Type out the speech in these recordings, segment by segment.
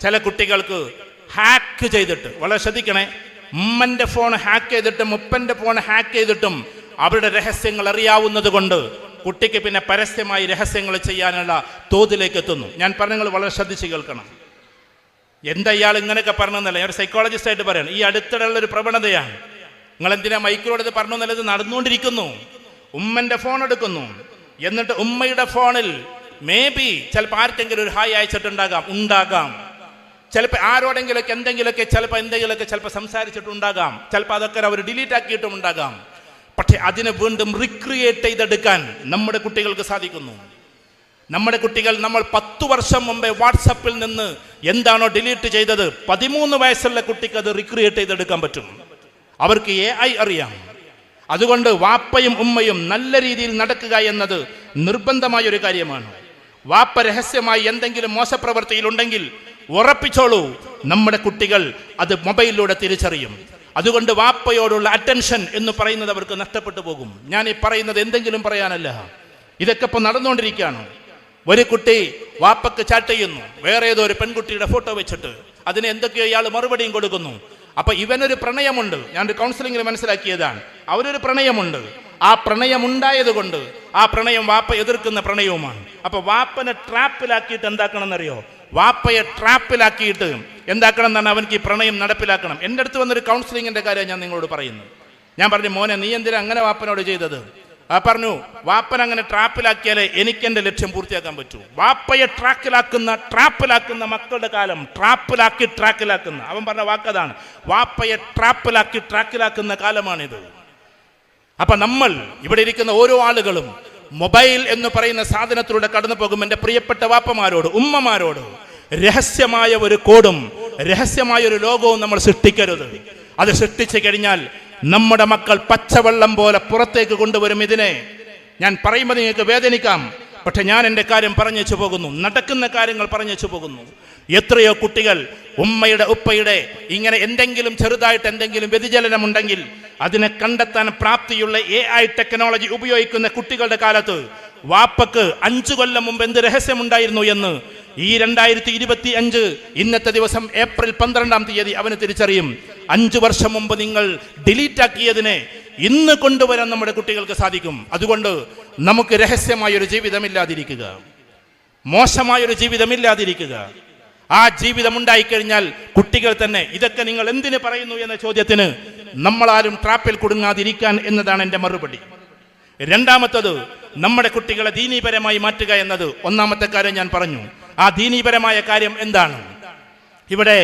ചില കുട്ടികൾക്ക് ഹാക്ക് ചെയ്തിട്ട്, വളരെ ശ്രദ്ധിക്കണേ, ഉമ്മന്റെ ഫോൺ ഹാക്ക് ചെയ്തിട്ടും ഉപ്പന്റെ ഫോൺ ഹാക്ക് ചെയ്തിട്ടും അവരുടെ രഹസ്യങ്ങൾ അറിയാവുന്നത് കൊണ്ട് കുട്ടിക്ക് പിന്നെ പരസ്യമായി രഹസ്യങ്ങൾ ചെയ്യാനുള്ള തോതിലേക്ക് എത്തുന്നു. ഞാൻ പറഞ്ഞങ്ങൾ വളരെ ശ്രദ്ധിച്ച് കേൾക്കണം. എന്താ ഇയാൾ ഇങ്ങനെയൊക്കെ പറഞ്ഞെന്നല്ല, ഞാൻ ഒരു സൈക്കോളജിസ്റ്റ് ആയിട്ട് പറയണം. ഈ അടുത്തിടെയുള്ളൊരു പ്രവണതയാണ്. നിങ്ങൾ എന്തിനാ മൈക്കിലോട് പറഞ്ഞു എന്നുള്ളത് നടന്നുകൊണ്ടിരിക്കുന്നു. ഉമ്മന്റെ ഫോൺ എടുക്കുന്നു, എന്നിട്ട് ഉമ്മയുടെ ഫോണിൽ മേ ബി ചിലപ്പോൾ ആർക്കെങ്കിലും ഒരു ഹായ് ഉണ്ടാകാം. ചിലപ്പോൾ ആരോടെങ്കിലൊക്കെ എന്തെങ്കിലുമൊക്കെ സംസാരിച്ചിട്ടുണ്ടാകാം. ചിലപ്പോൾ അതൊക്കെ അവർ ഡിലീറ്റ് ആക്കിയിട്ടും ഉണ്ടാകാം. പക്ഷെ അതിനെ വീണ്ടും റിക്രിയേറ്റ് ചെയ്തെടുക്കാൻ നമ്മുടെ കുട്ടികൾക്ക് സാധിക്കുന്നു. നമ്മുടെ കുട്ടികൾ, നമ്മൾ 10 വർഷം മുമ്പേ വാട്സപ്പിൽ നിന്ന് എന്താണോ ഡിലീറ്റ് ചെയ്തത്, 13 വയസ്സുള്ള കുട്ടിക്ക് അത് റിക്രിയേറ്റ് ചെയ്തെടുക്കാൻ പറ്റും. അവർക്ക് AI അറിയാം. അതുകൊണ്ട് വാപ്പയും ഉമ്മയും നല്ല രീതിയിൽ നടക്കുക എന്നത് നിർബന്ധമായ ഒരു കാര്യമാണ്. വാപ്പ രഹസ്യമായി എന്തെങ്കിലും മോശപ്രവൃത്തിയിലുണ്ടെങ്കിൽ ഉറപ്പിച്ചോളൂ, നമ്മുടെ കുട്ടികൾ അത് മൊബൈലിലൂടെ തിരിച്ചറിയും. അതുകൊണ്ട് വാപ്പയോടുള്ള അറ്റൻഷൻ എന്ന് പറയുന്നത് അവർക്ക് നഷ്ടപ്പെട്ടു പോകും. ഞാൻ ഈ പറയുന്നത് എന്തെങ്കിലും പറയാനല്ല, ഇതൊക്കെ ഇപ്പൊ നടന്നുകൊണ്ടിരിക്കുകയാണ്. ഒരു കുട്ടി വാപ്പക്ക് ചാറ്റ് ചെയ്യുന്നു, വേറെ ഏതോ ഒരു പെൺകുട്ടിയുടെ ഫോട്ടോ വെച്ചിട്ട് അതിന് എന്തൊക്കെയോ ഇയാൾ മറുപടിയും കൊടുക്കുന്നു. അപ്പൊ ഇവനൊരു പ്രണയമുണ്ട്. ഞാനൊരു കൗൺസിലിംഗിൽ മനസ്സിലാക്കിയതാണ്. അവരൊരു പ്രണയമുണ്ട്. ആ പ്രണയമുണ്ടായത് കൊണ്ട് ആ പ്രണയം വാപ്പ എതിർക്കുന്ന പ്രണയവുമാണ്. അപ്പൊ വാപ്പനെ ട്രാപ്പിലാക്കിയിട്ട് എന്താക്കണമെന്നറിയോ? വാപ്പയെ ട്രാപ്പിലാക്കിയിട്ട് എന്താക്കണം എന്നാണ് അവർക്ക് ഈ പ്രണയം നടപ്പിലാക്കണം. എൻ്റെ അടുത്ത് വന്നൊരു കൗൺസിലിങ്ങിന്റെ കാര്യം ഞാൻ നിങ്ങളോട് പറയുന്നു. ഞാൻ പറഞ്ഞു, മോനെ നീ എന്തിനാ അങ്ങനെ വാപ്പനോട് ചെയ്തത്? ആ പറഞ്ഞു, വാപ്പൻ അങ്ങനെ ട്രാപ്പിലാക്കിയാലേ എനിക്ക് എൻ്റെ ലക്ഷ്യം പൂർത്തിയാക്കാൻ പറ്റൂ. വാപ്പയെ ട്രാപ്പിലാക്കുന്ന മക്കളുടെ കാലം, ട്രാക്കിലാക്കുന്ന അവൻ പറഞ്ഞ വാക്കതാണ്, വാപ്പയെ ട്രാക്കിലാക്കുന്ന കാലമാണിത്. അപ്പൊ നമ്മൾ ഇവിടെ ഇരിക്കുന്ന ഓരോ ആളുകളും മൊബൈൽ എന്ന് പറയുന്ന സാധനത്തിലൂടെ കടന്നു പോകും. എൻ്റെ പ്രിയപ്പെട്ട വാപ്പമാരോട്, ഉമ്മമാരോട്, രഹസ്യമായ ഒരു കോഡും രഹസ്യമായ ഒരു ലോകവും നമ്മൾ സൃഷ്ടിക്കരുത്. അത് സൃഷ്ടിച്ചു കഴിഞ്ഞാൽ നമ്മുടെ മക്കൾ പച്ചവെള്ളം പോലെ പുറത്തേക്ക് കൊണ്ടുവരും. ഇതിനെ ഞാൻ പറയുമ്പോൾ നിങ്ങൾക്ക് വേദനിക്കാം, പക്ഷെ ഞാൻ എൻ്റെ കാര്യം പറഞ്ഞേച്ചു പോകുന്നു, നടക്കുന്ന കാര്യങ്ങൾ പറഞ്ഞേച്ചു പോകുന്നു. എത്രയോ കുട്ടികൾ ഉമ്മയുടെ ഉപ്പയുടെ ഇങ്ങനെ എന്തെങ്കിലും ചെറുതായിട്ട് എന്തെങ്കിലും വ്യതിചലനമുണ്ടെങ്കിൽ അതിനെ കണ്ടെത്താൻ പ്രാപ്തിയുള്ള AI ടെക്നോളജി ഉപയോഗിക്കുന്ന കുട്ടികളുടെ കാലത്ത് വാപ്പക്ക് 5 കൊല്ലം മുമ്പ് എന്ത് രഹസ്യമുണ്ടായിരുന്നു എന്ന് ഈ 2025 ഇന്നത്തെ ദിവസം ഏപ്രിൽ 12-ാം തീയതി അവന് തിരിച്ചറിയും. 5 വർഷം മുമ്പ് നിങ്ങൾ ഡിലീറ്റ് ആക്കിയതിനെ ഇന്ന് കൊണ്ടുവരാൻ നമ്മുടെ കുട്ടികൾക്ക് സാധിക്കും. അതുകൊണ്ട് നമുക്ക് രഹസ്യമായൊരു ജീവിതമില്ലാതിരിക്കുക, മോശമായൊരു ജീവിതമില്ലാതിരിക്കുക. ആ ജീവിതം ഉണ്ടായിക്കഴിഞ്ഞാൽ കുട്ടികൾ തന്നെ ഇതൊക്കെ നിങ്ങൾ എന്തിനു പറയുന്നു എന്ന ചോദ്യത്തിന് നമ്മളാരും ട്രാപ്പിൽ കുടുങ്ങാതിരിക്കാൻ എന്നതാണ് എൻ്റെ മറുപടി. രണ്ടാമത്തത്, നമ്മുടെ കുട്ടികളെ ദീനീപരമായി മാറ്റുക എന്നത് ഒന്നാമത്തെ കാര്യം ഞാൻ പറഞ്ഞു. ആ ദീനീപരമായ കാര്യം എന്താണ്? ഇവിടെ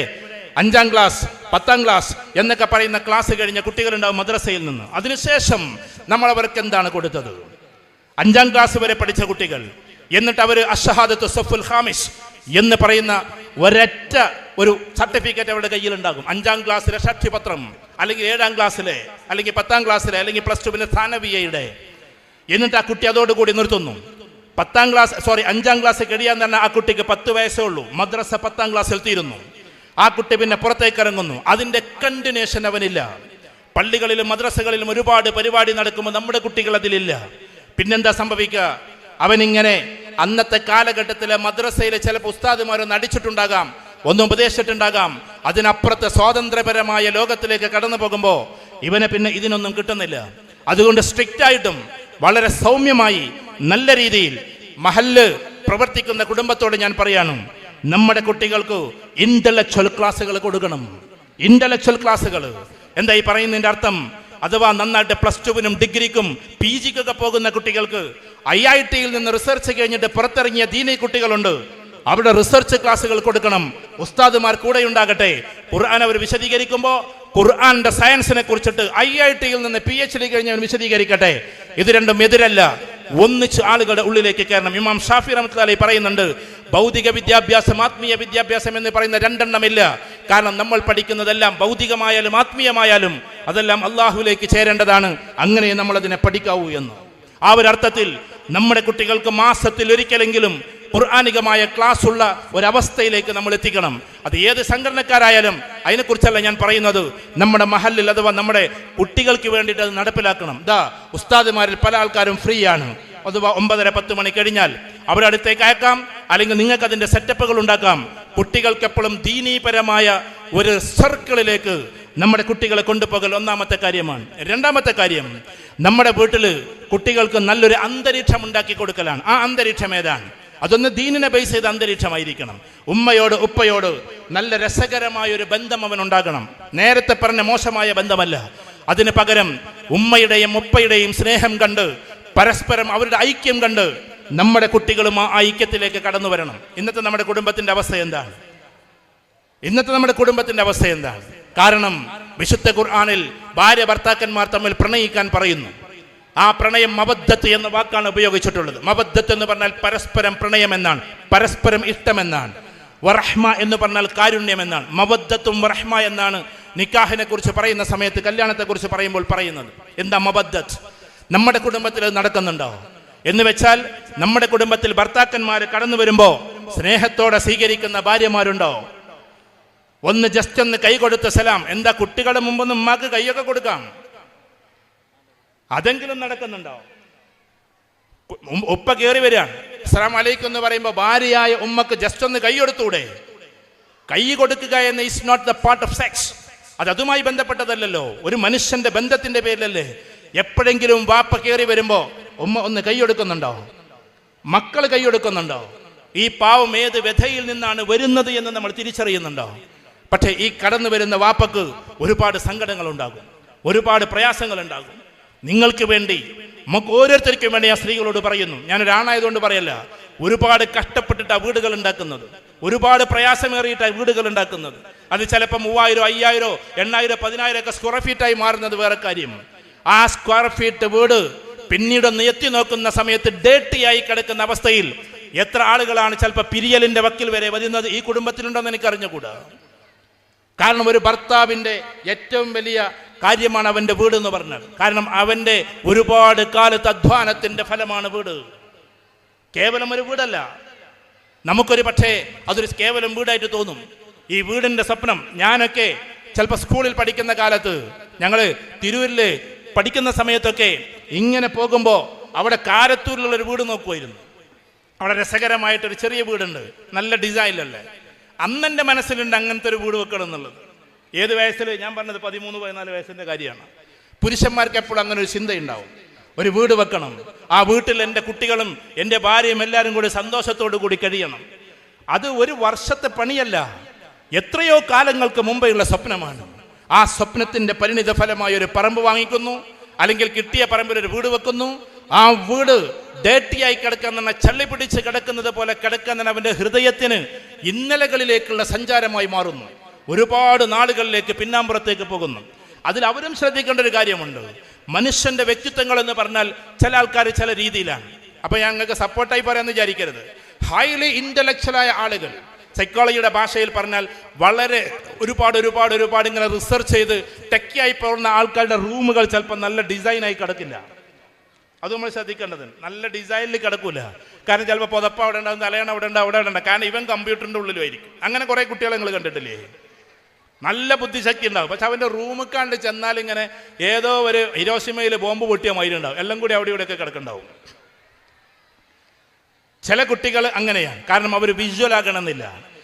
5-ാം ക്ലാസ് 10-ാം ക്ലാസ് എന്നൊക്കെ പറയുന്ന ക്ലാസ് കഴിഞ്ഞ കുട്ടികളുണ്ടാവും മദ്രസയിൽ നിന്ന്. അതിനുശേഷം നമ്മൾ അവർക്ക് എന്താണ് കൊടുത്തത്? 5-ാം ക്ലാസ് വരെ പഠിച്ച കുട്ടികൾ, എന്നിട്ട് അവർ അഷ്ഹദത്തു സഫുൽ ഖാമിസ് എന്ന് പറയുന്ന ഒരൊറ്റ ഒരു സർട്ടിഫിക്കറ്റ് അവരുടെ കയ്യിലുണ്ടാകും. 5-ാം ക്ലാസ്സിലെ സാക്ഷ്യപത്രം, അല്ലെങ്കിൽ 7-ാം ക്ലാസ്സിലെ, അല്ലെങ്കിൽ 10-ാം ക്ലാസ്സിലെ, അല്ലെങ്കിൽ +2 സ്ഥാനവിയയുടെ. എന്നിട്ട് ആ കുട്ടി അതോടുകൂടി നിർത്തുന്നു. 5-ാം ക്ലാസ് കഴിയാൻ തന്നെ ആ കുട്ടിക്ക് 10 വയസ്സേ ഉള്ളൂ. മദ്രസ 10-ാം ക്ലാസ്സിൽ തീരുന്നു. ആ കുട്ടി പിന്നെ പുറത്തേക്ക് ഇറങ്ങുന്നു. അതിൻ്റെ കണ്ടിന്യൂഷൻ അവനില്ല. പള്ളികളിലും മദ്രസകളിലും ഒരുപാട് പരിപാടി നടക്കുമ്പോൾ നമ്മുടെ കുട്ടികൾ അതിലില്ല. പിന്നെന്താ സംഭവിക്കുക? അവനിങ്ങനെ അന്നത്തെ കാലഘട്ടത്തിലെ മദ്രസയിലെ ചില ഉസ്താദുമാരൊന്ന് അടിച്ചിട്ടുണ്ടാകാം, ഒന്നും ഉപദേശിച്ചിട്ടുണ്ടാകാം. അതിനപ്പുറത്തെ സ്വാതന്ത്ര്യപരമായ ലോകത്തിലേക്ക് കടന്നു പോകുമ്പോൾ ഇവനെ പിന്നെ ഇതിനൊന്നും കിട്ടുന്നില്ല. അതുകൊണ്ട് സ്ട്രിക്റ്റ് ആയിട്ടും വളരെ സൗമ്യമായി നല്ല രീതിയിൽ മഹല്ല് പ്രവർത്തിക്കുന്ന കുടുംബത്തോട് ഞാൻ പറയാണ്, നമ്മുടെ കുട്ടികൾക്ക് ഇന്റലക്ച്വൽ ക്ലാസ്സുകൾ കൊടുക്കണം. ഇന്റലക്ച്വൽ ക്ലാസ്സുകൾ എന്താ ഈ പറയുന്നതിൻ്റെ അർത്ഥം? അഥവാ നന്നായിട്ട് +2-നും ഡിഗ്രിക്കും PGക്കൊക്കെ പോകുന്ന കുട്ടികൾക്ക് IIT-യിൽ നിന്ന് റിസർച്ച് കഴിഞ്ഞിട്ട് പുറത്തിറങ്ങിയ ദീനി കുട്ടികളുണ്ട്. അവിടെ റിസർച്ച് ക്ലാസ്സുകൾ കൊടുക്കണം. ഉസ്താദുമാർ കൂടെ ഉണ്ടാകട്ടെ. ഖുർആൻ അവർ വിശദീകരിക്കുമ്പോൾ ഖുർആന്റെ സയൻസിനെ കുറിച്ചിട്ട് IIT-യിൽ നിന്ന് PhD കഴിഞ്ഞവൻ വിശദീകരിക്കട്ടെ. ഇത് രണ്ടും എതിരല്ല, ഒന്നിച്ച് ആളുകളുടെ ഉള്ളിലേക്ക് കയറണം. ഇമാം ഷാഫി റഹ്മത്തുള്ളാഹി പറയുന്നുണ്ട്, ഭൗതിക വിദ്യാഭ്യാസം, ആത്മീയ വിദ്യാഭ്യാസം എന്ന് പറയുന്ന രണ്ടെണ്ണമില്ല. കാരണം നമ്മൾ പഠിക്കുന്നതെല്ലാം ഭൗതികമായാലും ആത്മീയമായാലും അതെല്ലാം അള്ളാഹുവിലേക്ക് ചേരേണ്ടതാണ്. അങ്ങനെ നമ്മൾ അതിനെ പഠിക്കാവൂ എന്ന്. ആ ഒരു അർത്ഥത്തിൽ നമ്മുടെ കുട്ടികൾക്ക് മാസത്തിൽ ഒരിക്കലെങ്കിലും ഖുർആനികമായ ക്ലാസ് ഉള്ള ഒരവസ്ഥയിലേക്ക് നമ്മൾ എത്തിക്കണം. അത് ഏത് സംഘടനക്കാരായാലും അതിനെക്കുറിച്ചല്ല ഞാൻ പറയുന്നത്. നമ്മുടെ മഹല്ലിൽ അഥവാ നമ്മുടെ കുട്ടികൾക്ക് വേണ്ടിയിട്ട് അത് നടപ്പിലാക്കണം. ഉസ്താദുമാരിൽ പല ആൾക്കാരും ഫ്രീ ആണ്. അഥവാ 9:30-10 മണി കഴിഞ്ഞാൽ അവരുടെ അടുത്തേക്ക് അയക്കാം, അല്ലെങ്കിൽ നിങ്ങൾക്ക് അതിൻ്റെ സെറ്റപ്പുകൾ ഉണ്ടാക്കാം. കുട്ടികൾക്ക് എപ്പോഴും ദീനീപരമായ ഒരു സർക്കിളിലേക്ക് നമ്മുടെ കുട്ടികളെ കൊണ്ടുപോകൽ ഒന്നാമത്തെ കാര്യമാണ്. രണ്ടാമത്തെ കാര്യം, നമ്മുടെ വീട്ടിൽ കുട്ടികൾക്ക് നല്ലൊരു അന്തരീക്ഷം ഉണ്ടാക്കി കൊടുക്കലാണ്. ആ അന്തരീക്ഷം ഏതാണ്? അതൊന്ന് ദീനിനെ ബേസ് ചെയ്ത അന്തരീക്ഷമായിരിക്കണം. ഉമ്മയോട് ഉപ്പയോട് നല്ല രസകരമായ ഒരു ബന്ധം അവനുണ്ടാകണം. നേരത്തെ പറഞ്ഞ മോശമായ ബന്ധമല്ല. അതിന് പകരം ഉമ്മയുടെയും ഉപ്പയുടെയും സ്നേഹം കണ്ട്, പരസ്പരം അവരുടെ ഐക്യം കണ്ട് നമ്മുടെ കുട്ടികളും ആ ഐക്യത്തിലേക്ക് കടന്നു വരണം. ഇന്നത്തെ നമ്മുടെ കുടുംബത്തിന്റെ അവസ്ഥ എന്താണ്? കാരണം വിശുദ്ധ ഖുർആനിൽ ഭാര്യ ഭർത്താക്കന്മാർ തമ്മിൽ പ്രണയിക്കാൻ പറയുന്നു. ആ പ്രണയം മവദ്ദത്ത് എന്ന വാക്കാണ് ഉപയോഗിച്ചിട്ടുള്ളത്. മവദ്ദത്ത് എന്ന് പറഞ്ഞാൽ പരസ്പരം പ്രണയം എന്നാണ്, പരസ്പരം ഇഷ്ടമെന്നാണ്. വറഹ്മ എന്ന് പറഞ്ഞാൽ കാരുണ്യം എന്നാണ്. മവദ്ദത്തും വറഹ്മ എന്നാണ് നിക്കാഹിനെ കുറിച്ച് പറയുന്ന സമയത്ത്, കല്യാണത്തെ കുറിച്ച് പറയുമ്പോൾ പറയുന്നത്. എന്താ മവദ്ദത്ത്? നമ്മുടെ കുടുംബത്തിൽ അത് നടക്കുന്നുണ്ടോ എന്ന് വെച്ചാൽ, നമ്മുടെ കുടുംബത്തിൽ ഭർത്താക്കന്മാർ കടന്നു വരുമ്പോൾ സ്നേഹത്തോടെ സ്വീകരിക്കുന്ന ഭാര്യമാരുണ്ടോ? ഒന്ന് ജസ്റ്റ് ഒന്ന് കൈ കൊടുത്ത സലാം. എന്താ, കുട്ടികളുടെ മുമ്പൊന്ന് ഉമ്മാക്ക് കൈയൊക്കെ കൊടുക്കാം, അതെങ്കിലും നടക്കുന്നുണ്ടോ? ഉപ്പ കയറി വരികയാണ്, അസ്സലാമു അലൈക്കും എന്ന് പറയുമ്പോൾ ഭാര്യയായ ഉമ്മക്ക് ജസ്റ്റ് ഒന്ന് കൈ കൊടുത്തൂടെ? കൈ കൊടുക്കുക എന്ന് is not the part of sex. അതുമായി ബന്ധപ്പെട്ടതല്ലോ, ഒരു മനുഷ്യന്റെ ബന്ധത്തിന്റെ പേരിലല്ലേ. എപ്പോഴെങ്കിലും വാപ്പ കയറി വരുമ്പോ ഉമ്മ ഒന്ന് കൈയൊടുക്കുന്നുണ്ടോ? മക്കൾ കൈയൊടുക്കുന്നുണ്ടോ? ഈ പാവം ഏത് വ്യഥയിൽ നിന്നാണ് വരുന്നത് എന്ന് നമ്മൾ തിരിച്ചറിയുന്നുണ്ടോ? പക്ഷേ ഈ കടന്നു വരുന്ന വാപ്പക്ക് ഒരുപാട് സങ്കടങ്ങൾ ഉണ്ടാകും, ഒരുപാട് പ്രയാസങ്ങൾ ഉണ്ടാകും. നിങ്ങൾക്ക് വേണ്ടി, നമുക്ക് ഓരോരുത്തർക്കും വേണ്ടി ഞാൻ സ്ത്രീകളോട് പറയുന്നു, ഞാനൊരാണായതുകൊണ്ട് പറയല്ല, ഒരുപാട് കഷ്ടപ്പെട്ടിട്ട് ആ വീടുകൾ ഉണ്ടാക്കുന്നത്, ഒരുപാട് പ്രയാസമേറിയിട്ടാണ് വീടുകൾ ഉണ്ടാക്കുന്നത്. അത് ചിലപ്പോൾ 3000, 5000, 8000, 10000 ഒക്കെ സ്ക്വയർ ഫീറ്റായി മാറുന്നത് വേറെ കാര്യം. ആ സ്ക്വയർ ഫീറ്റ് വീട് പിന്നീടൊന്ന് എത്തി നോക്കുന്ന സമയത്ത് ഡേർട്ടിയായി കിടക്കുന്ന അവസ്ഥയിൽ എത്ര ആളുകളാണ് ചിലപ്പോൾ പിരിയലിന്റെ വക്കിൽ വരെ വരുന്നത് ഈ കുടുംബത്തിലുണ്ടെന്ന് എനിക്ക് അറിഞ്ഞുകൂടാ. കാരണം ഒരു ഭർത്താവിൻ്റെ ഏറ്റവും വലിയ കാര്യമാണ് അവൻ്റെ വീട് എന്ന് പറഞ്ഞത്. കാരണം അവൻ്റെ ഒരുപാട് കാലത്ത് അധ്വാനത്തിൻ്റെ ഫലമാണ് വീട്. കേവലം ഒരു വീടല്ല. നമുക്കൊരു പക്ഷേ അതൊരു കേവലം വീടായിട്ട് തോന്നും. ഈ വീടിൻ്റെ സ്വപ്നം, ഞാനൊക്കെ ചിലപ്പോൾ സ്കൂളിൽ പഠിക്കുന്ന കാലത്ത്, ഞങ്ങൾ തിരൂരിൽ പഠിക്കുന്ന സമയത്തൊക്കെ ഇങ്ങനെ പോകുമ്പോൾ അവിടെ കാരത്തൂരിലുള്ളൊരു വീട് നോക്കുമായിരുന്നു. അവിടെ രസകരമായിട്ടൊരു ചെറിയ വീടുണ്ട്, നല്ല ഡിസൈനിലല്ലേ. അന്നെൻ്റെ മനസ്സിലുണ്ട് അങ്ങനത്തെ ഒരു വീട് വെക്കണം എന്നുള്ളത്. ഏത് വയസ്സിൽ? ഞാൻ പറഞ്ഞത് 13-14 വയസ്സിൻ്റെ കാര്യമാണ്. പുരുഷന്മാർക്ക് എപ്പോഴും അങ്ങനെ ഒരു ചിന്തയുണ്ടാവും, ഒരു വീട് വെക്കണം, ആ വീട്ടിൽ എൻ്റെ കുട്ടികളും എൻ്റെ ഭാര്യയും എല്ലാവരും കൂടി സന്തോഷത്തോടു കൂടി കഴിയണം. അത് ഒരു വർഷത്തെ പണിയല്ല, എത്രയോ കാലങ്ങൾക്ക് മുമ്പെയുള്ള സ്വപ്നമാണ്. ആ സ്വപ്നത്തിൻ്റെ പരിണിത ഫലമായി ഒരു പറമ്പ് വാങ്ങിക്കുന്നു, അല്ലെങ്കിൽ കിട്ടിയ പറമ്പിൽ ഒരു വീട് വെക്കുന്നു. ആ വീട് ഡേർട്ടിയായി കിടക്കുന്ന, ചള്ളി പിടിച്ച് കിടക്കുന്നത് പോലെ കിടക്കുന്ന അവൻ്റെ ഹൃദയത്തിന് ഇന്നലകളിലേക്കുള്ള സഞ്ചാരമായി മാറുന്നു. ഒരുപാട് നാളുകളിലേക്ക് പിന്നാമ്പുറത്തേക്ക് പോകുന്നു. അതിൽ അവരും ശ്രദ്ധിക്കേണ്ട ഒരു കാര്യമുണ്ട്. മനുഷ്യന്റെ വ്യക്തിത്വങ്ങൾ എന്ന് പറഞ്ഞാൽ ചില ആൾക്കാർ ചില രീതിയിലാണ്. അപ്പൊ ഞങ്ങൾക്ക് സപ്പോർട്ടായി പറയാമെന്ന് വിചാരിക്കരുത്. ഹൈലി ഇന്റലക്ച്വലായ ആളുകൾ, സൈക്കോളജിയുടെ ഭാഷയിൽ പറഞ്ഞാൽ വളരെ ഒരുപാട് ഇങ്ങനെ റിസർച്ച് ചെയ്ത് ടെക്കിയായി പോകുന്ന ആൾക്കാരുടെ റൂമുകൾ ചിലപ്പോൾ നല്ല ഡിസൈനായി കിടക്കില്ല. അത് നമ്മൾ ശ്രദ്ധിക്കേണ്ടത്. നല്ല ഡിസൈനിൽ കിടക്കൂല. കാരണം ചിലപ്പോൾ പുതപ്പ് അവിടെ ഉണ്ടാവും, തലയണ അവിടെ ഉണ്ടാവും. കാരണം ഇവൻ കമ്പ്യൂട്ടറിൻ്റെ ഉള്ളിലുമായിരിക്കും. അങ്ങനെ കുറേ കുട്ടികളെ നിങ്ങൾ കണ്ടിട്ടില്ലേ? നല്ല ബുദ്ധിശക്തി ഉണ്ടാവും, പക്ഷെ അവൻ്റെ റൂമിൽ കണ്ട് ചെന്നാൽ ഇങ്ങനെ ഏതോ ഒരു ഹിരോഷിമയിൽ ബോംബ് പൊട്ടിയ മയിലുണ്ടാവും. എല്ലാം കൂടി അവിടെ ഇവിടെയൊക്കെ കിടക്കുന്നുണ്ടാവും. ചില കുട്ടികൾ അങ്ങനെയാണ്, കാരണം അവർ വിഷ്വൽ ആകണമെന്നില്ല.